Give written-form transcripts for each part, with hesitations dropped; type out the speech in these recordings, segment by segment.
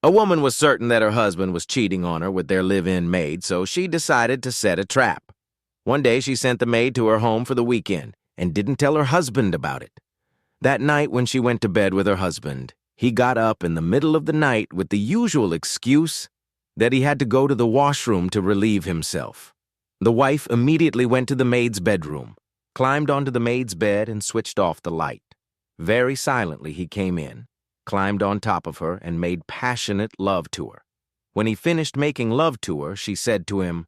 A woman was certain that her husband was cheating on her with their live-in maid, so she decided to set a trap. One day she sent the maid to her home for the weekend and didn't tell her husband about it. That night when she went to bed with her husband, he got up in the middle of the night with the usual excuse that he had to go to the washroom to relieve himself. The wife immediately went to the maid's bedroom, climbed onto the maid's bed, and switched off the light. Very silently he came in, climbed on top of her, and made passionate love to her. When he finished making love to her, she said to him,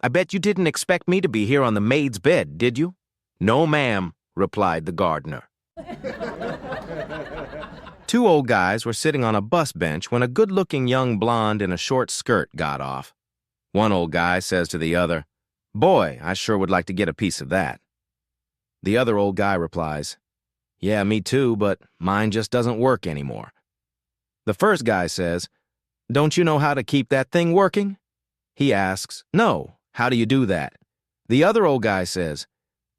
"I bet you didn't expect me to be here on the maid's bed, did you?" "No, ma'am," replied the gardener. Two old guys were sitting on a bus bench when a good-looking young blonde in a short skirt got off. One old guy says to the other, "Boy, I sure would like to get a piece of that." The other old guy replies, "Yeah, me too, but mine just doesn't work anymore." The first guy says, "Don't you know how to keep that thing working?" He asks, "No, how do you do that?" The other old guy says,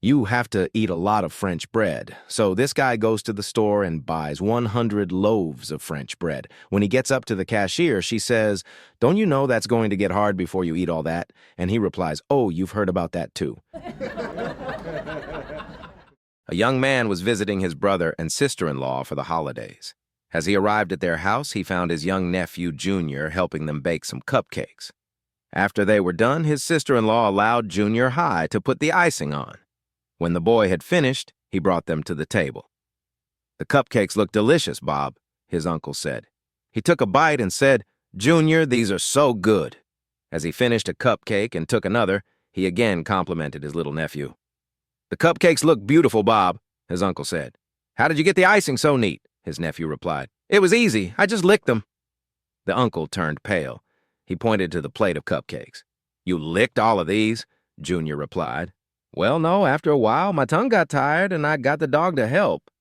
"You have to eat a lot of French bread." So this guy goes to the store and buys 100 loaves of French bread. When he gets up to the cashier, she says, "Don't you know that's going to get hard before you eat all that?" And he replies, "Oh, you've heard about that too." A young man was visiting his brother and sister-in-law for the holidays. As he arrived at their house, he found his young nephew, Junior, helping them bake some cupcakes. After they were done, his sister-in-law allowed Junior High to put the icing on. When the boy had finished, he brought them to the table. "The cupcakes look delicious, Bob," his uncle said. He took a bite and said, "Junior, these are so good." As he finished a cupcake and took another, he again complimented his little nephew. "The cupcakes look beautiful, Bob," his uncle said. "How did you get the icing so neat?" his nephew replied. "It was easy. I just licked them." The uncle turned pale. He pointed to the plate of cupcakes. "You licked all of these?" Junior replied. "Well, no, after a while, my tongue got tired and I got the dog to help."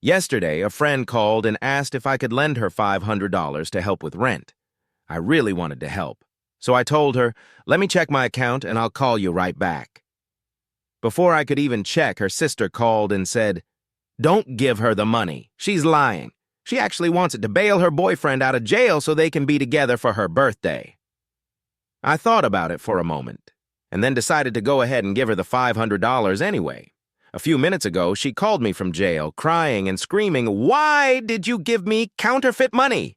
Yesterday, a friend called and asked if I could lend her $500 to help with rent. I really wanted to help, so I told her, "Let me check my account and I'll call you right back." Before I could even check, her sister called and said, "Don't give her the money. She's lying. She actually wants it to bail her boyfriend out of jail so they can be together for her birthday." I thought about it for a moment, and then decided to go ahead and give her the $500 anyway. A few minutes ago, she called me from jail, crying and screaming, "Why did you give me counterfeit money?"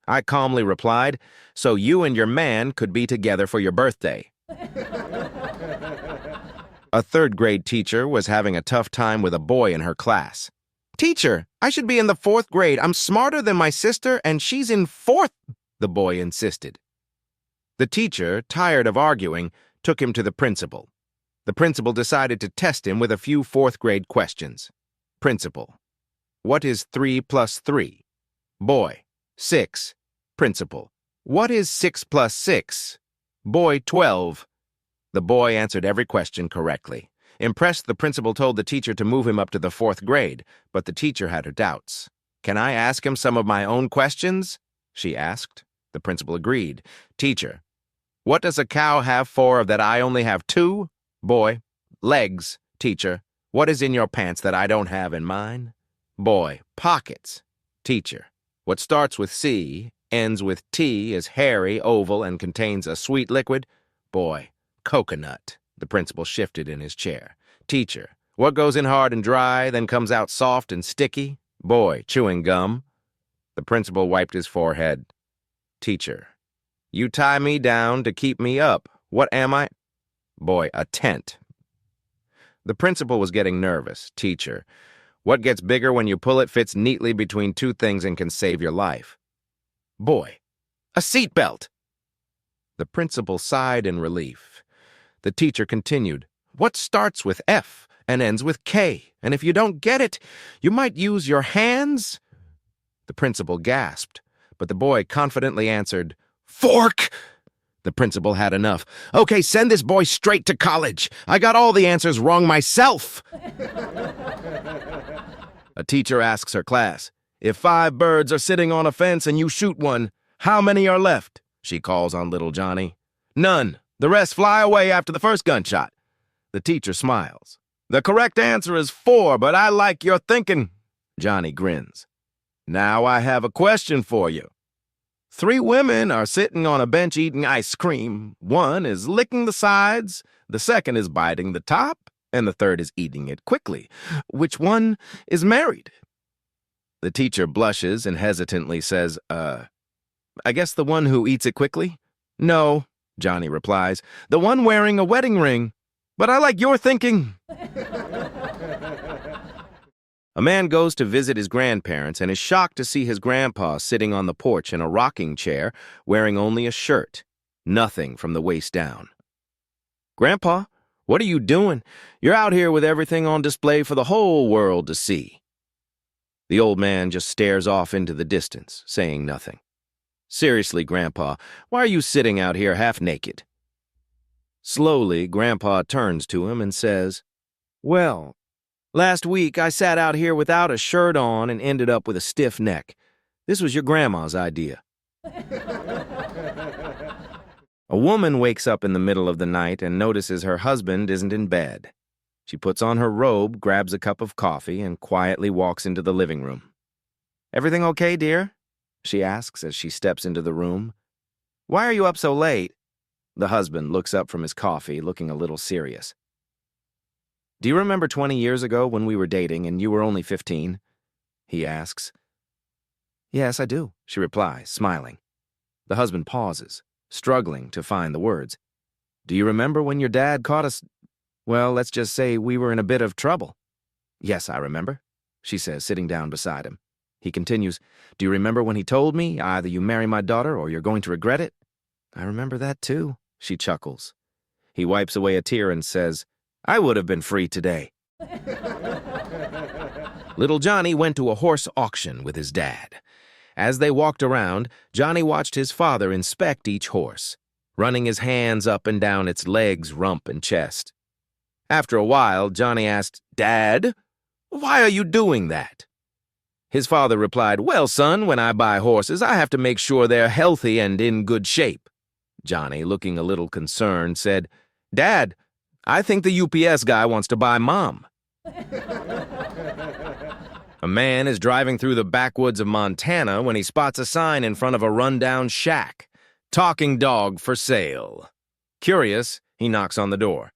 I calmly replied, "So you and your man could be together for your birthday." A third-grade teacher was having a tough time with a boy in her class. "Teacher, I should be in the fourth grade. I'm smarter than my sister, and she's in fourth," the boy insisted. The teacher, tired of arguing, took him to the principal. The principal decided to test him with a few fourth-grade questions. Principal: "What is 3 plus 3? Boy: 6. Principal: "What is 6 plus 6? Boy: 12. The boy answered every question correctly. Impressed, the principal told the teacher to move him up to the fourth grade, but the teacher had her doubts. "Can I ask him some of my own questions?" she asked. The principal agreed. "Teacher: What does a cow have 4 that I only have 2? Boy: "Legs." Teacher: "What is in your pants that I don't have in mine?" Boy: "Pockets." Teacher: "What starts with C, ends with T, is hairy, oval, and contains a sweet liquid?" Boy: "Coconut." The principal shifted in his chair. Teacher: "What goes in hard and dry, then comes out soft and sticky?" Boy: "Chewing gum." The principal wiped his forehead. Teacher: "You tie me down to keep me up. What am I?" Boy: "A tent." The principal was getting nervous. Teacher: "What gets bigger when you pull it fits neatly between 2 things and can save your life?" Boy: "A seatbelt." The principal sighed in relief. The teacher continued, "What starts with F and ends with K? And if you don't get it, you might use your hands?" The principal gasped, but the boy confidently answered, "Fork!" The principal had enough. "Okay, send this boy straight to college. I got all the answers wrong myself." A teacher asks her class, "If 5 birds are sitting on a fence and you shoot one, how many are left?" She calls on little Johnny. "None. The rest fly away after the first gunshot." The teacher smiles. "The correct answer is 4, but I like your thinking." Johnny grins. Now I have a question for you. 3 women are sitting on a bench eating ice cream. One is licking the sides, the second is biting the top, and the third is eating it quickly. Which one is married? The teacher blushes and hesitantly says, I guess the one who eats it quickly? No, Johnny replies, the one wearing a wedding ring. But I like your thinking. A man goes to visit his grandparents and is shocked to see his grandpa sitting on the porch in a rocking chair, wearing only a shirt, nothing from the waist down. Grandpa, what are you doing? You're out here with everything on display for the whole world to see. The old man just stares off into the distance, saying nothing. Seriously, Grandpa, why are you sitting out here half naked? Slowly, Grandpa turns to him and says, Well, last week I sat out here without a shirt on and ended up with a stiff neck. This was your grandma's idea. A woman wakes up in the middle of the night and notices her husband isn't in bed. She puts on her robe, grabs a cup of coffee, and quietly walks into the living room. Everything okay, dear? She asks as she steps into the room. Why are you up so late? The husband looks up from his coffee, looking a little serious. Do you remember 20 years ago when we were dating and you were only 15? He asks. Yes, I do, she replies, smiling. The husband pauses, struggling to find the words. Do you remember when your dad caught us? Well, let's just say we were in a bit of trouble. Yes, I remember, she says, sitting down beside him. He continues, Do you remember when he told me, either you marry my daughter or you're going to regret it? I remember that too, she chuckles. He wipes away a tear and says, I would have been free today. Little Johnny went to a horse auction with his dad. As they walked around, Johnny watched his father inspect each horse, running his hands up and down its legs, rump, and chest. After a while, Johnny asked, Dad, why are you doing that? His father replied, Well, son, when I buy horses, I have to make sure they're healthy and in good shape. Johnny, looking a little concerned, said, Dad, I think the UPS guy wants to buy Mom. A man is driving through the backwoods of Montana when he spots a sign in front of a rundown shack. Talking dog for sale. Curious, he knocks on the door.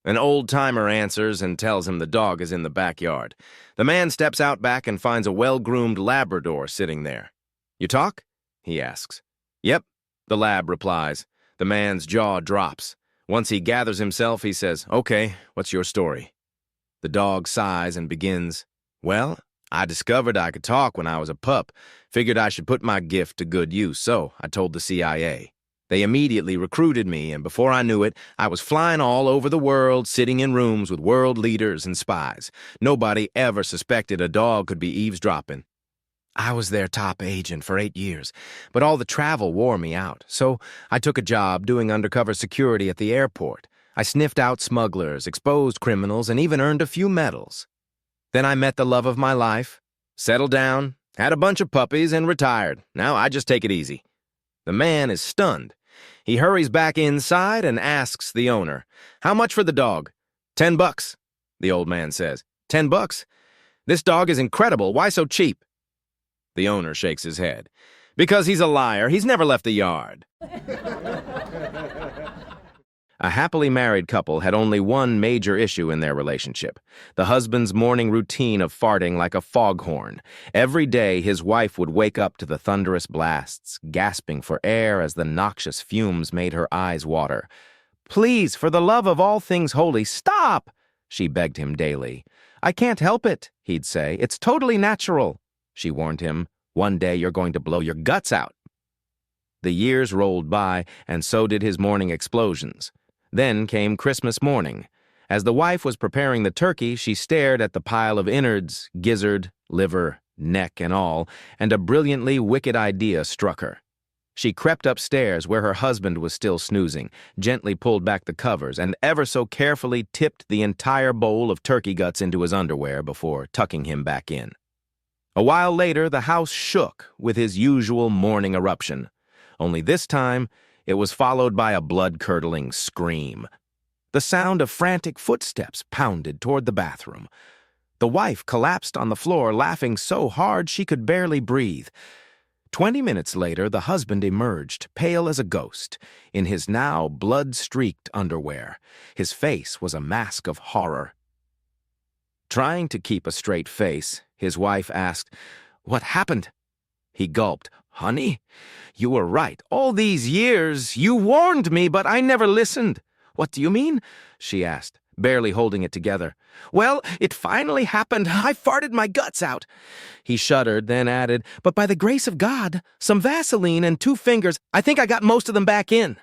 An old-timer answers and tells him the dog is in the backyard. The man steps out back and finds a well-groomed Labrador sitting there. You talk? He asks. Yep, the lab replies. The man's jaw drops. Once he gathers himself, he says, Okay, what's your story? The dog sighs and begins, Well, I discovered I could talk when I was a pup. Figured I should put my gift to good use, so I told the CIA. They immediately recruited me, and before I knew it, I was flying all over the world, sitting in rooms with world leaders and spies. Nobody ever suspected a dog could be eavesdropping. I was their top agent for 8 years, but all the travel wore me out, so I took a job doing undercover security at the airport. I sniffed out smugglers, exposed criminals, and even earned a few medals. Then I met the love of my life, settled down, had a bunch of puppies, and retired. Now I just take it easy. The man is stunned. He hurries back inside and asks the owner, How much for the dog? $10, the old man says. $10? This dog is incredible. Why so cheap? The owner shakes his head. Because he's a liar. He's never left the yard. A happily married couple had only one major issue in their relationship, the husband's morning routine of farting like a foghorn. Every day, his wife would wake up to the thunderous blasts, gasping for air as the noxious fumes made her eyes water. Please, for the love of all things holy, stop, she begged him daily. I can't help it, he'd say. It's totally natural, she warned him. One day you're going to blow your guts out. The years rolled by, and so did his morning explosions. Then came Christmas morning. As the wife was preparing the turkey, she stared at the pile of innards, gizzard, liver, neck, and all, and a brilliantly wicked idea struck her. She crept upstairs where her husband was still snoozing, gently pulled back the covers, and ever so carefully tipped the entire bowl of turkey guts into his underwear before tucking him back in. A while later, the house shook with his usual morning eruption. Only this time, it was followed by a blood-curdling scream. The sound of frantic footsteps pounded toward the bathroom. The wife collapsed on the floor, laughing so hard she could barely breathe. 20 minutes later, the husband emerged, pale as a ghost, in his now blood-streaked underwear. His face was a mask of horror. Trying to keep a straight face, his wife asked, "What happened?" He gulped. "Honey, you were right. All these years, you warned me, but I never listened." "What do you mean?" she asked, barely holding it together. "Well, it finally happened. I farted my guts out." He shuddered, then added, "But by the grace of God, some Vaseline and 2 fingers, I think I got most of them back in."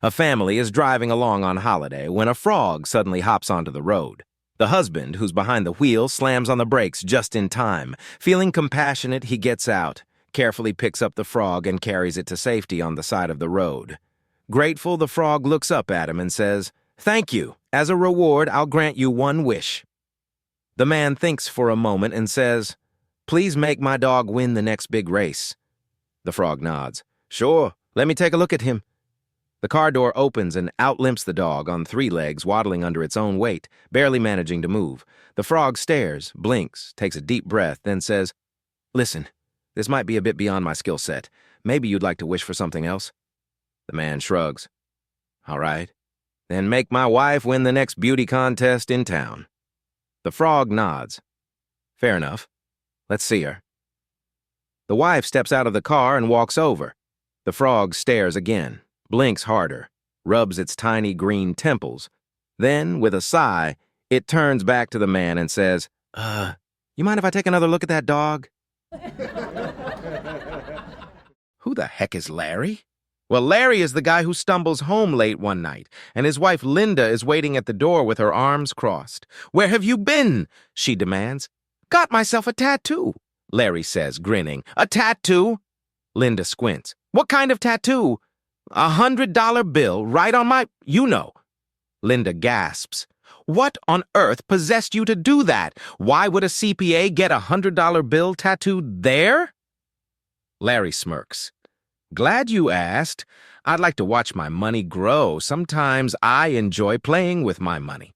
A family is driving along on holiday when a frog suddenly hops onto the road. The husband, who's behind the wheel, slams on the brakes just in time. Feeling compassionate, he gets out, carefully picks up the frog and carries it to safety on the side of the road. Grateful, the frog looks up at him and says, "Thank you. As a reward, I'll grant you 1 wish." The man thinks for a moment and says, "Please make my dog win the next big race." The frog nods. "Sure, let me take a look at him." The car door opens and out limps the dog on 3 legs, waddling under its own weight, barely managing to move. The frog stares, blinks, takes a deep breath, then says, "Listen, this might be a bit beyond my skill set. Maybe you'd like to wish for something else?" The man shrugs. "All right, then make my wife win the next beauty contest in town." The frog nods. "Fair enough. Let's see her." The wife steps out of the car and walks over. The frog stares again, blinks harder, rubs its tiny green temples. Then, with a sigh, it turns back to the man and says, You mind if I take another look at that dog?" Who the heck is Larry? Well, Larry is the guy who stumbles home late one night, and his wife Linda is waiting at the door with her arms crossed. "Where have you been?" she demands. "Got myself a tattoo," Larry says, grinning. "A tattoo?" Linda squints. "What kind of tattoo?" $100 bill right on my, you know." Linda gasps. "What on earth possessed you to do that? Why would a CPA get a $100 bill tattooed there?" Larry smirks. "Glad you asked. I'd like to watch my money grow. Sometimes I enjoy playing with my money.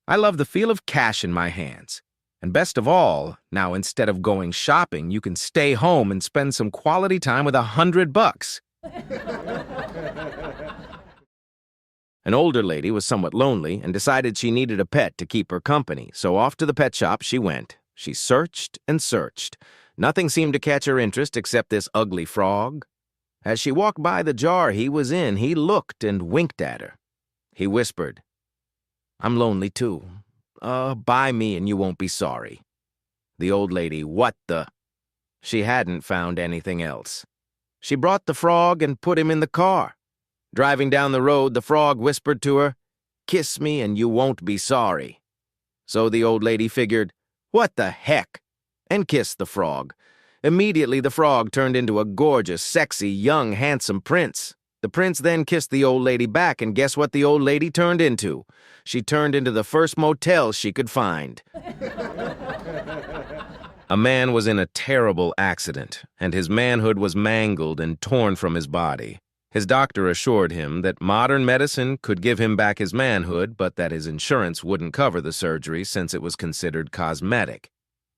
I love the feel of cash in my hands. And best of all, now instead of going shopping, you can stay home and spend some quality time with $100. An older lady was somewhat lonely and decided she needed a pet to keep her company, so off to the pet shop she went. She searched and searched. Nothing seemed to catch her interest except this ugly frog. As she walked by the jar he was in, he looked and winked at her. He whispered, "I'm lonely too. Buy me and you won't be sorry." The old lady, what the? She hadn't found anything else. She brought the frog and put him in the car. Driving down the road, the frog whispered to her, "Kiss me and you won't be sorry." So the old lady figured, what the heck, and kissed the frog. Immediately, the frog turned into a gorgeous, sexy, young, handsome prince. The prince then kissed the old lady back, and guess what the old lady turned into? She turned into the first motel she could find. A man was in a terrible accident, and his manhood was mangled and torn from his body. His doctor assured him that modern medicine could give him back his manhood, but that his insurance wouldn't cover the surgery since it was considered cosmetic.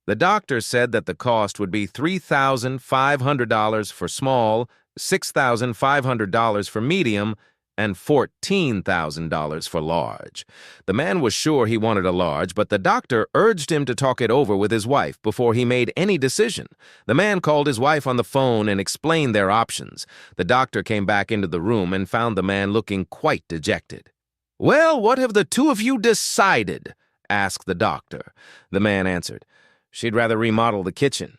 The doctor said that the cost would be $3,500 for small, $6,500 for medium, and $14,000 for large. The man was sure he wanted a large, but the doctor urged him to talk it over with his wife before he made any decision. The man called his wife on the phone and explained their options. The doctor came back into the room and found the man looking quite dejected. "Well, what have the two of you decided?" asked the doctor. The man answered, "She'd rather remodel the kitchen."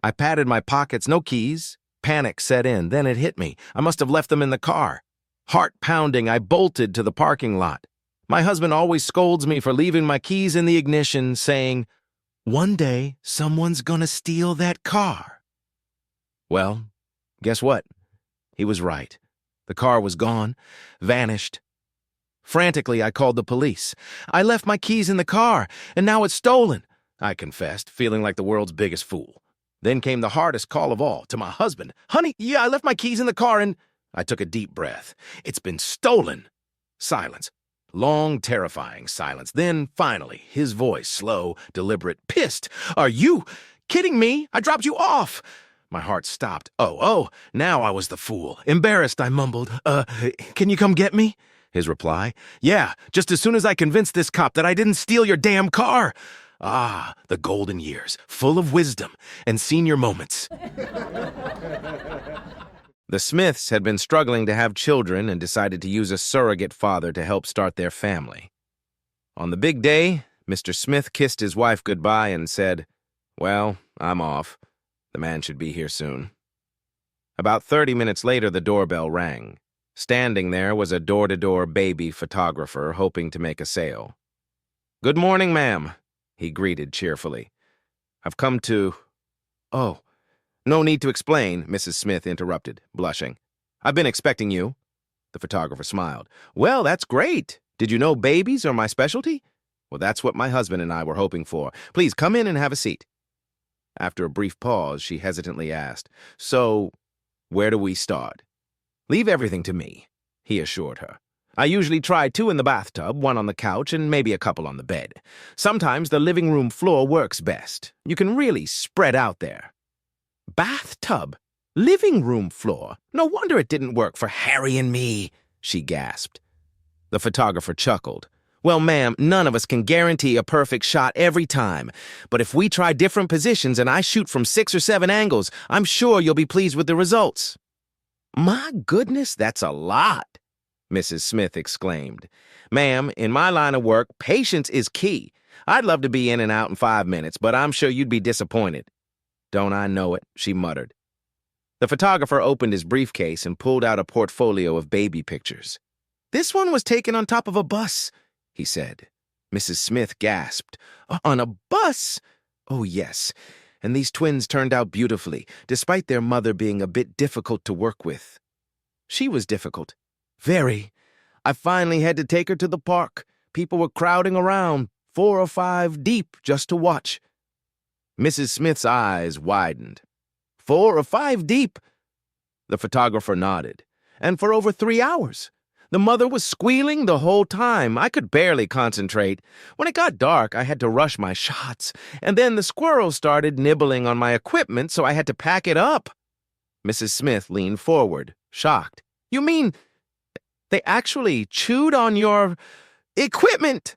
I patted my pockets, no keys. Panic set in, then it hit me. I must have left them in the car. Heart pounding, I bolted to the parking lot. My husband always scolds me for leaving my keys in the ignition, saying, "One day, someone's gonna steal that car." Well, guess what? He was right. The car was gone, vanished. Frantically, I called the police. "I left my keys in the car, and now it's stolen," I confessed, feeling like the world's biggest fool. Then came the hardest call of all, to my husband. "Honey, yeah, I left my keys in the car and—" I took a deep breath. "It's been stolen." Silence. Long, terrifying silence. Then, finally, his voice, slow, deliberate, pissed. "Are you kidding me? I dropped you off!" My heart stopped. Oh, now I was the fool. Embarrassed, I mumbled, "Can you come get me?" His reply, "Yeah, just as soon as I convince this cop that I didn't steal your damn car." Ah, the golden years, full of wisdom and senior moments. The Smiths had been struggling to have children and decided to use a surrogate father to help start their family. On the big day, Mr. Smith kissed his wife goodbye and said, "Well, I'm off. The man should be here soon." About 30 minutes later, the doorbell rang. Standing there was a door-to-door baby photographer hoping to make a sale. "Good morning, ma'am," he greeted cheerfully. "I've come to—" "Oh, no need to explain," Mrs. Smith interrupted, blushing. "I've been expecting you." The photographer smiled. "Well, that's great. Did you know babies are my specialty?" "Well, that's what my husband and I were hoping for. Please come in and have a seat." After a brief pause, she hesitantly asked, "So, where do we start?" "Leave everything to me," he assured her. "I usually try 2 in the bathtub, 1 on the couch, and maybe a couple on the bed. Sometimes the living room floor works best. You can really spread out there." "Bathtub? Living room floor? No wonder it didn't work for Harry and me," she gasped. The photographer chuckled. "Well, ma'am, none of us can guarantee a perfect shot every time. But if we try different positions and I shoot from 6 or 7 angles, I'm sure you'll be pleased with the results." "My goodness, that's a lot," Mrs. Smith exclaimed. "Ma'am, in my line of work, patience is key. I'd love to be in and out in 5 minutes, but I'm sure you'd be disappointed." "Don't I know it?" she muttered. The photographer opened his briefcase and pulled out a portfolio of baby pictures. "This one was taken on top of a bus," he said. Mrs. Smith gasped. "On a bus?" "Oh, yes. And these twins turned out beautifully, despite their mother being a bit difficult to work with." "She was difficult." "Very. I finally had to take her to the park. People were crowding around, 4 or 5 deep, just to watch." Mrs. Smith's eyes widened. 4 or 5 deep? The photographer nodded. "And for over 3 hours. The mother was squealing the whole time. I could barely concentrate. When it got dark, I had to rush my shots. And then the squirrels started nibbling on my equipment, so I had to pack it up." Mrs. Smith leaned forward, shocked. "You mean they actually chewed on your equipment?"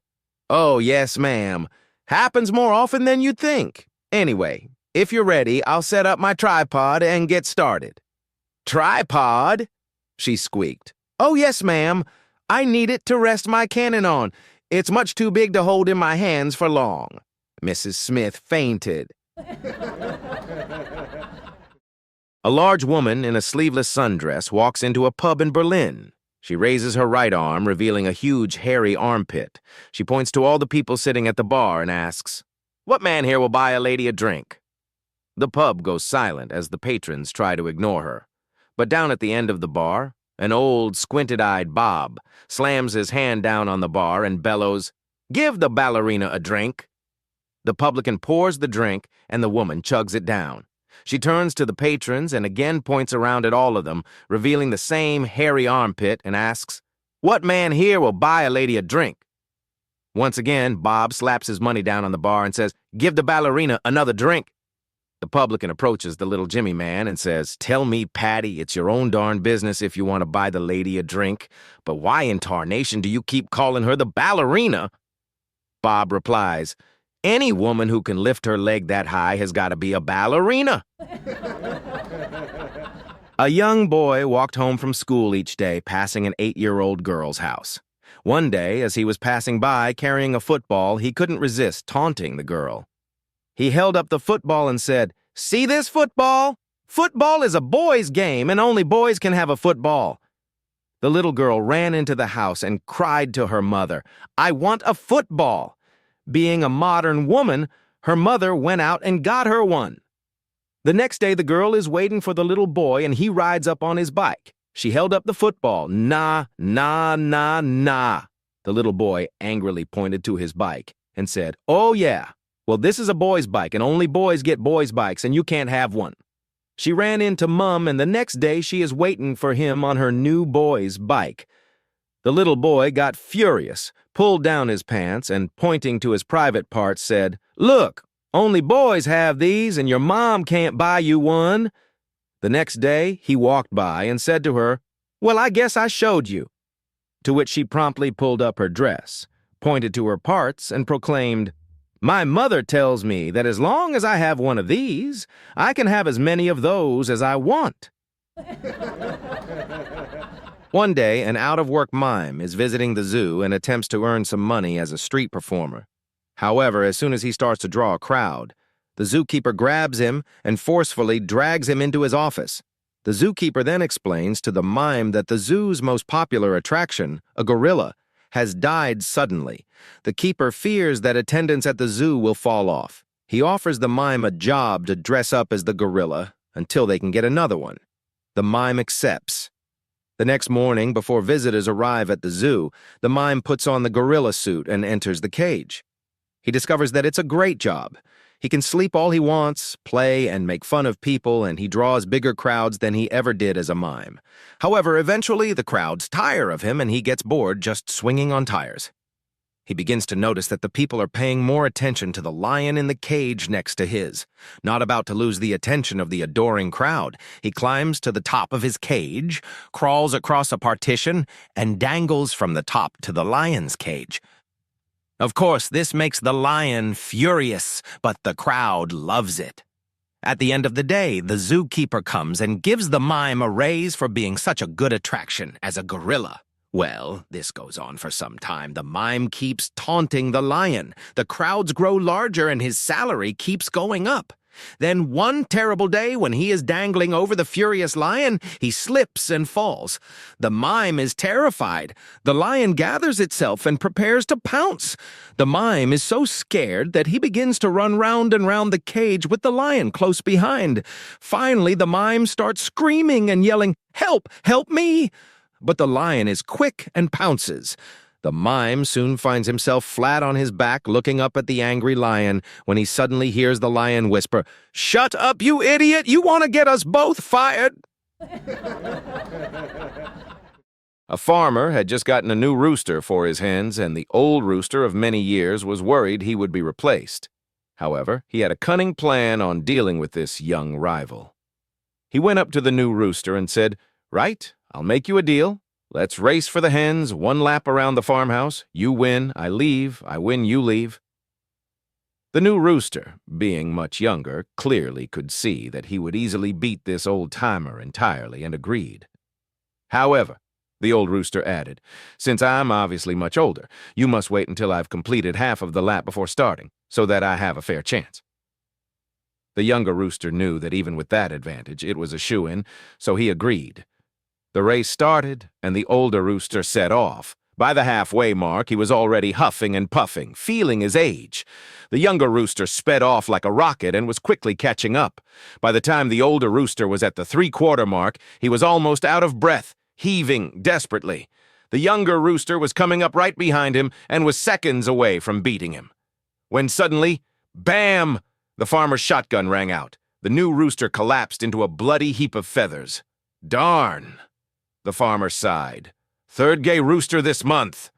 "Oh, yes, ma'am. Happens more often than you'd think. Anyway, if you're ready, I'll set up my tripod and get started." "Tripod?" she squeaked. "Oh, yes, ma'am. I need it to rest my cannon on. It's much too big to hold in my hands for long." Mrs. Smith fainted. A large woman in a sleeveless sundress walks into a pub in Berlin. She raises her right arm, revealing a huge, hairy armpit. She points to all the people sitting at the bar and asks, "What man here will buy a lady a drink?" The pub goes silent as the patrons try to ignore her. But down at the end of the bar, an old, squinted-eyed Bob slams his hand down on the bar and bellows, "Give the ballerina a drink." The publican pours the drink, and the woman chugs it down. She turns to the patrons and again points around at all of them, revealing the same hairy armpit, and asks, "What man here will buy a lady a drink?" Once again, Bob slaps his money down on the bar and says, "Give the ballerina another drink." The publican approaches the little Jimmy man and says, "Tell me, Patty, it's your own darn business if you want to buy the lady a drink, but why in tarnation do you keep calling her the ballerina?" Bob replies, "Any woman who can lift her leg that high has got to be a ballerina." A young boy walked home from school each day, passing an 8-year-old girl's house. One day, as he was passing by carrying a football, he couldn't resist taunting the girl. He held up the football and said, "See this football? Football is a boy's game, and only boys can have a football." The little girl ran into the house and cried to her mother, "I want a football." Being a modern woman, her mother went out and got her one. The next day, the girl is waiting for the little boy, and he rides up on his bike. She held up the football. "Nah, nah, nah, nah." The little boy angrily pointed to his bike and said, "Oh, yeah. Well, this is a boy's bike, and only boys get boys' bikes, and you can't have one." She ran into Mum, and the next day she is waiting for him on her new boy's bike. The little boy got furious, pulled down his pants, and pointing to his private parts said, "Look, only boys have these, and your mom can't buy you one." The next day, he walked by and said to her, "Well, I guess I showed you." To which she promptly pulled up her dress, pointed to her parts, and proclaimed, "My mother tells me that as long as I have one of these, I can have as many of those as I want." One day, an out-of-work mime is visiting the zoo and attempts to earn some money as a street performer. However, as soon as he starts to draw a crowd, the zookeeper grabs him and forcefully drags him into his office. The zookeeper then explains to the mime that the zoo's most popular attraction, a gorilla, has died suddenly. The keeper fears that attendance at the zoo will fall off. He offers the mime a job to dress up as the gorilla until they can get another one. The mime accepts. The next morning, before visitors arrive at the zoo, the mime puts on the gorilla suit and enters the cage. He discovers that it's a great job. He can sleep all he wants, play, and make fun of people, and he draws bigger crowds than he ever did as a mime. However, eventually the crowds tire of him and he gets bored just swinging on tires. He begins to notice that the people are paying more attention to the lion in the cage next to his. Not about to lose the attention of the adoring crowd, he climbs to the top of his cage, crawls across a partition, and dangles from the top to the lion's cage. Of course, this makes the lion furious, but the crowd loves it. At the end of the day, the zookeeper comes and gives the mime a raise for being such a good attraction as a gorilla. Well, this goes on for some time. The mime keeps taunting the lion. The crowds grow larger and his salary keeps going up. Then one terrible day, when he is dangling over the furious lion, he slips and falls. The mime is terrified. The lion gathers itself and prepares to pounce. The mime is so scared that he begins to run round and round the cage with the lion close behind. Finally, the mime starts screaming and yelling, "Help! Help me!" But the lion is quick and pounces. The mime soon finds himself flat on his back looking up at the angry lion when he suddenly hears the lion whisper, "Shut up, you idiot! You want to get us both fired!" A farmer had just gotten a new rooster for his hens, and the old rooster of many years was worried he would be replaced. However, he had a cunning plan on dealing with this young rival. He went up to the new rooster and said, "Right, I'll make you a deal. Let's race for the hens, one lap around the farmhouse. You win, I leave. I win, you leave." The new rooster, being much younger, clearly could see that he would easily beat this old-timer entirely and agreed. "However," the old rooster added, "since I'm obviously much older, you must wait until I've completed half of the lap before starting, so that I have a fair chance." The younger rooster knew that even with that advantage, it was a shoo-in, so he agreed. The race started, and the older rooster set off. By the halfway mark, he was already huffing and puffing, feeling his age. The younger rooster sped off like a rocket and was quickly catching up. By the time the older rooster was at the three-quarter mark, he was almost out of breath, heaving desperately. The younger rooster was coming up right behind him and was seconds away from beating him. When suddenly, bam! The farmer's shotgun rang out. The new rooster collapsed into a bloody heap of feathers. "Darn!" The farmer sighed. "Third gay rooster this month."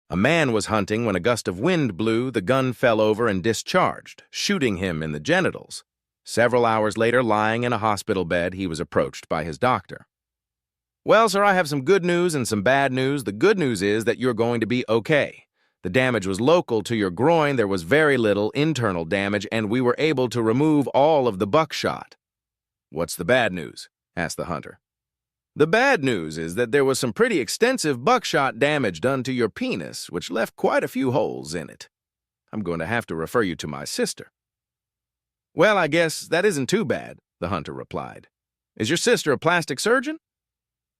A man was hunting when a gust of wind blew, the gun fell over and discharged, shooting him in the genitals. Several hours later, lying in a hospital bed, he was approached by his doctor. "Well, sir, I have some good news and some bad news. The good news is that you're going to be okay. The damage was local to your groin, there was very little internal damage, and we were able to remove all of the buckshot." "What's the bad news?" asked the hunter. "The bad news is that there was some pretty extensive buckshot damage done to your penis, which left quite a few holes in it. I'm going to have to refer you to my sister." "Well, I guess that isn't too bad," the hunter replied. "Is your sister a plastic surgeon?"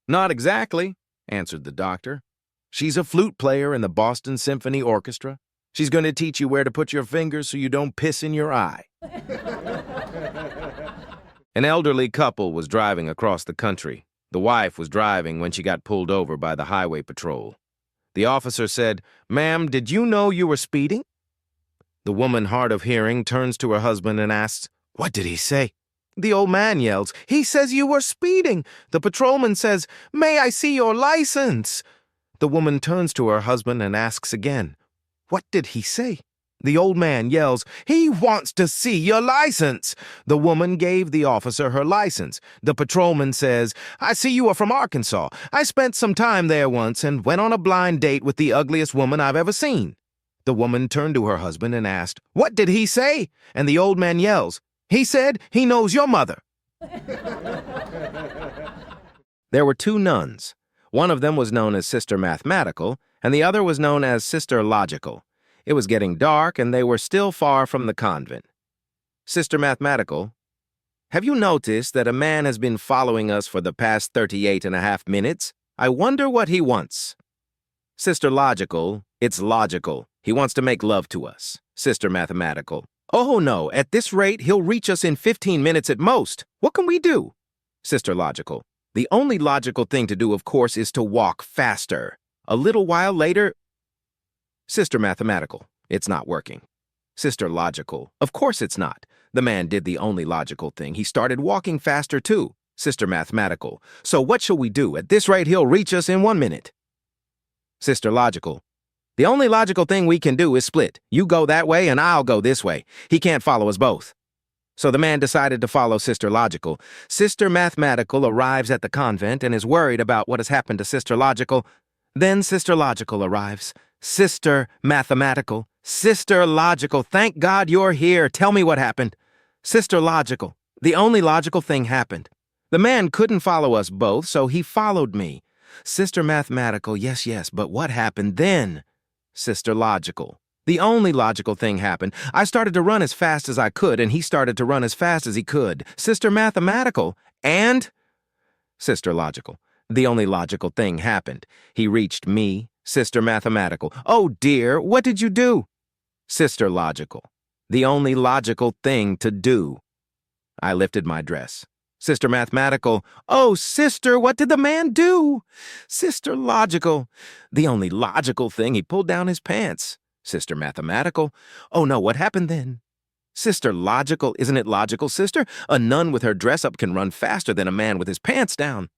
"Not exactly," answered the doctor. "She's a flute player in the Boston Symphony Orchestra. She's going to teach you where to put your fingers so you don't piss in your eye." An elderly couple was driving across the country. The wife was driving when she got pulled over by the highway patrol. The officer said, "Ma'am, did you know you were speeding?" The woman, hard of hearing, turns to her husband and asks, "What did he say?" The old man yells, "He says you were speeding." The patrolman says, "May I see your license?" The woman turns to her husband and asks again, "What did he say?" The old man yells, "He wants to see your license." The woman gave the officer her license. The patrolman says, "I see you are from Arkansas. I spent some time there once and went on a blind date with the ugliest woman I've ever seen." The woman turned to her husband and asked, "What did he say?" And the old man yells, "He said he knows your mother." There were two nuns. One of them was known as Sister Mathematical, and the other was known as Sister Logical. It was getting dark, and they were still far from the convent. Sister Mathematical, "Have you noticed that a man has been following us for the past 38.5 minutes? I wonder what he wants." Sister Logical, "It's logical. He wants to make love to us." Sister Mathematical, "Oh no, at this rate, he'll reach us in 15 minutes at most. What can we do?" Sister Logical, "The only logical thing to do, of course, is to walk faster. A little while later—" Sister Mathematical, "It's not working." Sister Logical, "Of course it's not. The man did the only logical thing. He started walking faster too." Sister Mathematical, "So what shall we do? At this rate, he'll reach us in 1 minute." Sister Logical, "The only logical thing we can do is split. You go that way and I'll go this way. He can't follow us both." So the man decided to follow Sister Logical. Sister Mathematical arrives at the convent and is worried about what has happened to Sister Logical. Then Sister Logical arrives. "Sister Mathematical, Sister Logical, thank God you're here. Tell me what happened." Sister Logical, "The only logical thing happened. The man couldn't follow us both, so he followed me." Sister Mathematical, yes, but what happened then?" Sister Logical, "The only logical thing happened. I started to run as fast as I could, and he started to run as fast as he could." Sister Mathematical, "And?" Sister Logical, "The only logical thing happened. He reached me." Sister Mathematical, "Oh dear, what did you do?" Sister Logical, "The only logical thing to do. I lifted my dress." Sister Mathematical, "Oh, sister, what did the man do?" Sister Logical, "The only logical thing, he pulled down his pants." Sister Mathematical, "Oh no, what happened then?" Sister Logical, "Isn't it logical, sister? A nun with her dress up can run faster than a man with his pants down."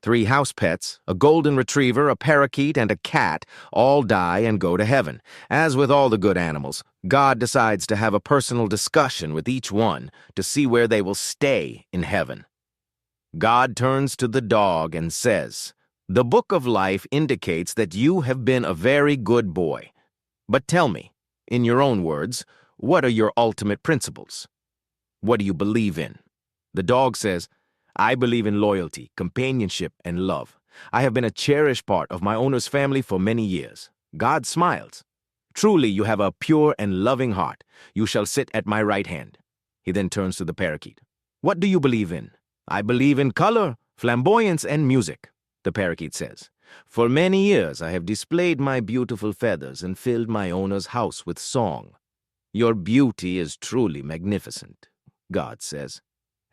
3 house pets, a golden retriever, a parakeet, and a cat all die and go to heaven. As with all the good animals, God decides to have a personal discussion with each one to see where they will stay in heaven. God turns to the dog and says, "The book of life indicates that you have been a very good boy. But tell me, in your own words, what are your ultimate principles? What do you believe in?" The dog says, "I believe in loyalty, companionship, and love. I have been a cherished part of my owner's family for many years." God smiles. "Truly you have a pure and loving heart. You shall sit at my right hand." He then turns to the parakeet. "What do you believe in?" "I believe in color, flamboyance, and music." The parakeet says, "For many years I have displayed my beautiful feathers and filled my owner's house with song. Your beauty is truly magnificent," God says,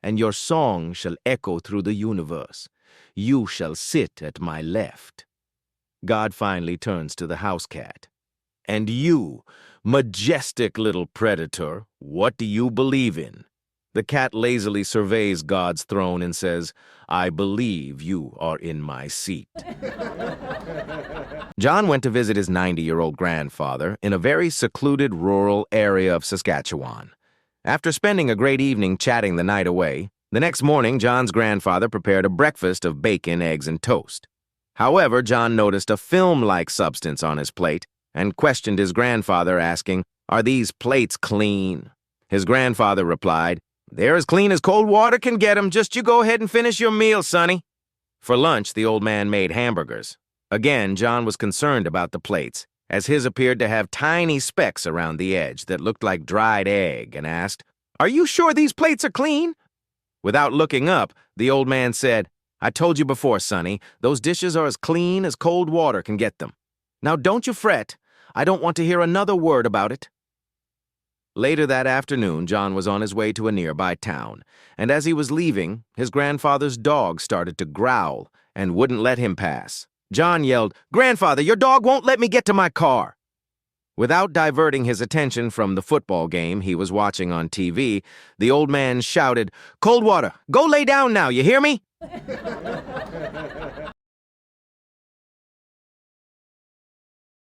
"and your song shall echo through the universe. You shall sit at my left." God finally turns to the house cat. "And you, majestic little predator, what do you believe in?" The cat lazily surveys God's throne and says, "I believe you are in my seat." John went to visit his 90-year-old grandfather in a very secluded rural area of Saskatchewan. After spending a great evening chatting the night away, the next morning John's grandfather prepared a breakfast of bacon, eggs, and toast. However, John noticed a film-like substance on his plate and questioned his grandfather, asking, "Are these plates clean?" His grandfather replied, "They're as clean as cold water can get 'em. Just you go ahead and finish your meal, sonny." For lunch, the old man made hamburgers. Again, John was concerned about the plates, as his appeared to have tiny specks around the edge that looked like dried egg, and asked, "Are you sure these plates are clean?" Without looking up, the old man said, "I told you before, sonny, those dishes are as clean as cold water can get them. Now don't you fret. I don't want to hear another word about it." Later that afternoon, John was on his way to a nearby town, and as he was leaving, his grandfather's dog started to growl and wouldn't let him pass. John yelled, "Grandfather, your dog won't let me get to my car." Without diverting his attention from the football game he was watching on TV, the old man shouted, "Cold water, go lay down now, you hear me?"